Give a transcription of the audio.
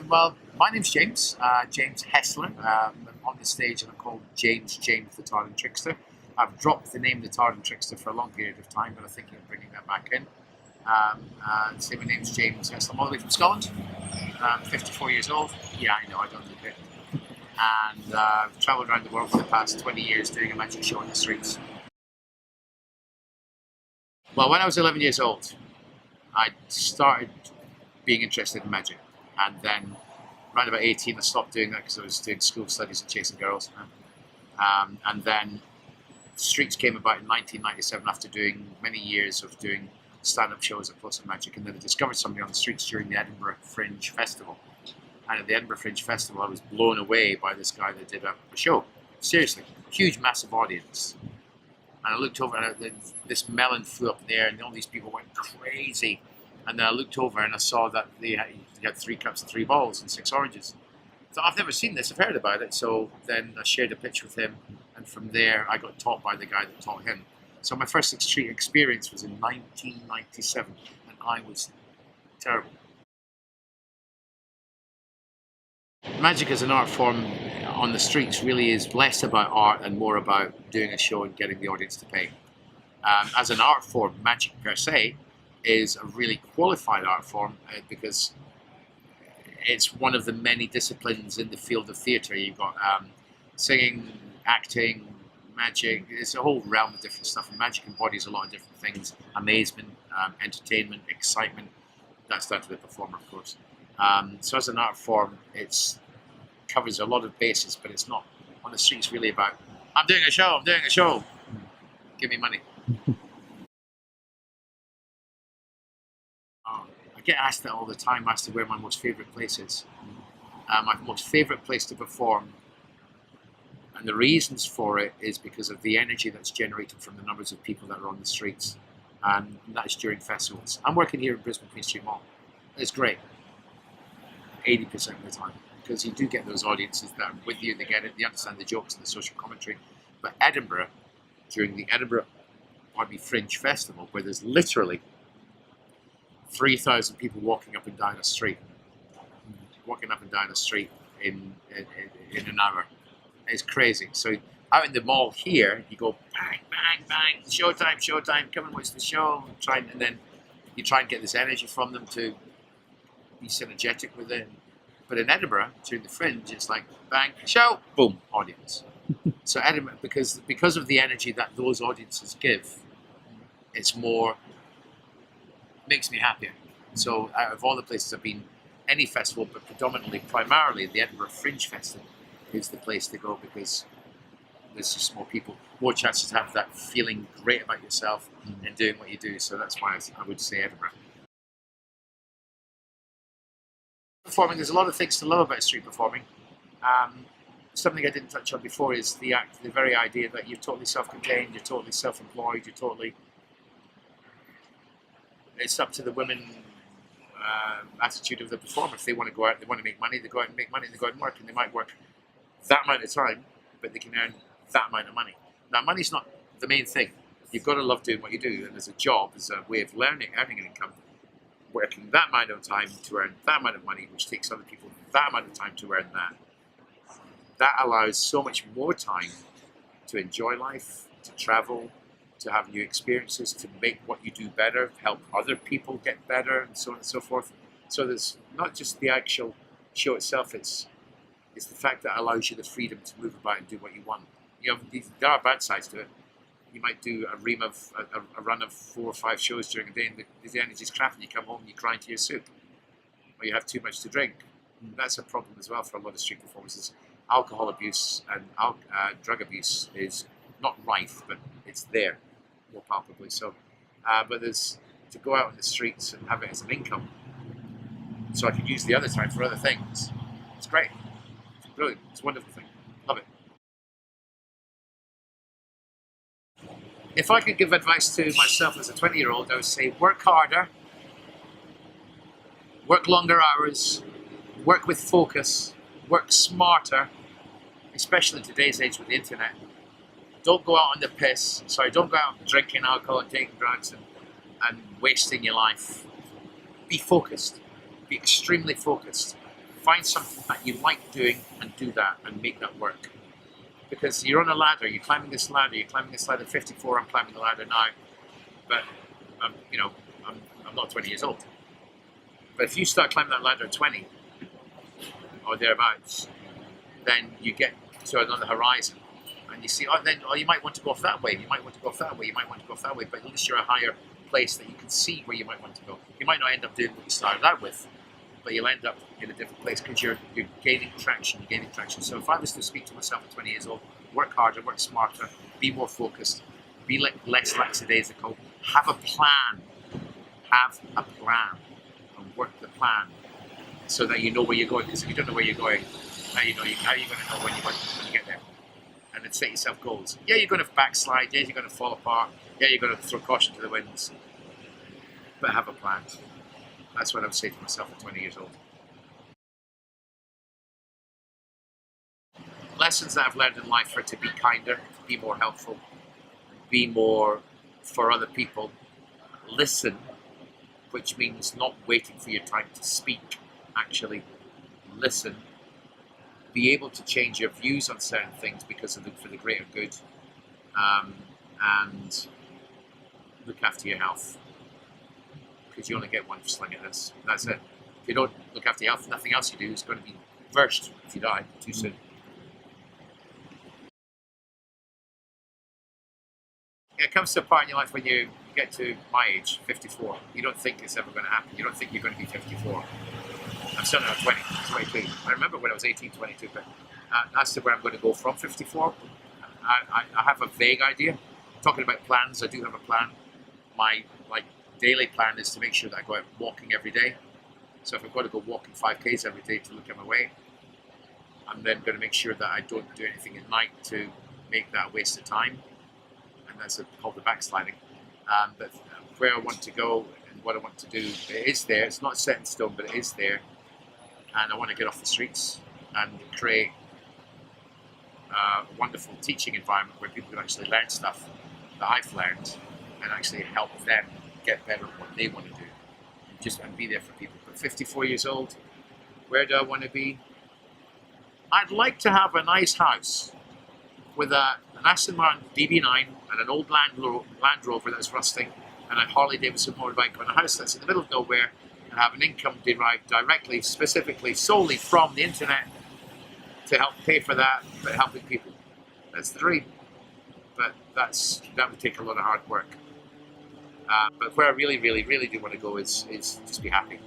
Well, my name's James, James Hessler. I'm on the stage and I'm called James the Tartan Trickster. I've dropped the name the Tartan Trickster for a long period of time, but I'm thinking of bringing that back in. And say my name's James Hessler. I'm all the way from Scotland. I'm 54 years old. Yeah, I know, I don't look it. And I've travelled around the world for the past 20 years doing a magic show on the streets. Well, when I was 11 years old, I started being interested in magic. And then around about 18, I stopped doing that because I was doing school studies and chasing girls. And then the streets came about in 1997 after doing many years of doing stand-up shows at Plus of Magic. And then I discovered somebody on the streets during the Edinburgh Fringe Festival. And at the Edinburgh Fringe Festival, I was blown away by this guy that did a show. Seriously, huge, massive audience. And I looked over and this melon flew up in the air and all these people went crazy. And then I looked over and I saw that he had 3 cups and 3 balls and 6 oranges. So I've never seen this, I've heard about it. So then I shared a pitch with him. And from there, I got taught by the guy that taught him. So my first experience was in 1997 and I was terrible. Magic as an art form on the streets really is less about art and more about doing a show and getting the audience to pay. As an art form, magic per se is a really qualified art form because it's one of the many disciplines in the field of theatre. You've got singing, acting, magic. It's a whole realm of different stuff, and magic embodies a lot of different things: amazement, entertainment, excitement. That's down to the performer, of course. So as an art form, it covers a lot of bases, but it's not on the streets really about, I'm doing a show, give me money. I get asked that all the time, asked to where my most favourite place is. My most favourite place to perform, and the reasons for it is because of the energy that's generated from the numbers of people that are on the streets, and that's during festivals. I'm working here in Brisbane Queen Street Mall. It's great, 80% of the time, because you do get those audiences that are with you, they get it, they understand the jokes and the social commentary. But Edinburgh, during the Edinburgh Fringe Festival, where there's literally 3,000 people walking up and down a street in an hour. It's crazy. So out in the mall here, you go bang, bang, bang, showtime, come and watch the show, and then you try and get this energy from them to be synergetic with it. But in Edinburgh, during the Fringe, it's like bang, show, boom, audience. So Edinburgh, because of the energy that those audiences give, it's more, makes me happier. So out of all the places I've been, any festival, but primarily the Edinburgh Fringe Festival is the place to go because there's just more people, more chances to have that feeling great about yourself and doing what you do. So that's why I would say Edinburgh. Performing, there's a lot of things to love about street performing. Something I didn't touch on before is the very idea that you're totally self-contained, you're totally self-employed, it's up to the women attitude of the performer. If they want to go out, they want to make money, they go out and make money, they go out and work, and they might work that amount of time, but they can earn that amount of money. Now, money's not the main thing. You've got to love doing what you do, and as a job, as a way of earning an income, working that amount of time to earn that amount of money, which takes other people that amount of time to earn that. That allows so much more time to enjoy life, to travel, to have new experiences, to make what you do better, help other people get better, and so on and so forth. So there's not just the actual show itself, it's the fact that allows you the freedom to move about and do what you want. You know, there are bad sides to it. You might do a run of 4 or 5 shows during a day and the energy's crap and you come home and you cry into your soup. Or you have too much to drink. And that's a problem as well for a lot of street performers. Alcohol abuse and drug abuse is not rife, but it's there more palpably. So, but there's to go out on the streets and have it as an income, so I can use the other time for other things. It's great. It's brilliant. It's a wonderful thing. Love it. If I could give advice to myself as a 20-year-old, I would say work harder, work longer hours, work with focus, work smarter, especially in today's age with the internet. Don't go out on the piss. Don't go out drinking alcohol and taking drugs and wasting your life. Be focused. Be extremely focused. Find something that you like doing and do that and make that work. Because you're on a ladder, you're climbing this ladder, 54, I'm climbing the ladder now, but I'm not 20 years old. But if you start climbing that ladder at 20 or thereabouts, then you get to another horizon and you see, you might want to go off that way, you might want to go off that way, you might want to go off that way, but at least you're a higher place that you can see where you might want to go. You might not end up doing what you started out with, but you'll end up in a different place because you're gaining traction, So if I was to speak to myself at 20 years old, work harder, work smarter, be more focused, be less lackadaisical, have a plan, and work the plan so that you know where you're going. Because if you don't know where you're going, how are you going to know when you get there? And then set yourself goals. Yeah, you're going to backslide. Yeah, you're going to fall apart. Yeah, you're going to throw caution to the winds. But have a plan. That's what I would say to myself at 20 years old. Lessons that I've learned in life are to be kinder, to be more helpful, be more for other people, listen, which means not waiting for your time to speak, actually listen, be able to change your views on certain things for the greater good, and look after your health, because you only get one sling at this. That's it. If you don't look after your health, nothing else you do is going to be versed if you die too soon. It comes to a part in your life when you get to my age, 54. You don't think it's ever going to happen. You don't think you're going to be 54. I'm still not 20, 22. I remember when I was 18, 22, but as to where I'm going to go from 54, I have a vague idea. Talking about plans, I do have a plan. My daily plan is to make sure that I go out walking every day. So if I've got to go walking 5Ks every day to look at my weight, I'm then going to make sure that I don't do anything at night to make that a waste of time. And that's called the backsliding. But where I want to go and what I want to do, it is there. It's not set in stone, but it is there. And I want to get off the streets and create a wonderful teaching environment where people can actually learn stuff that I've learned and actually help them get better at what they want to do. And be there for people. But 54 years old, where do I want to be? I'd like to have a nice house with an Aston Martin DB9 and an old Land Rover that's rusting and a Harley Davidson motorbike on a house that's in the middle of nowhere, and have an income derived directly, specifically, solely from the internet to help pay for that, but helping people. That's the dream. But that would take a lot of hard work. But where I really, really, really do want to go is just be happy.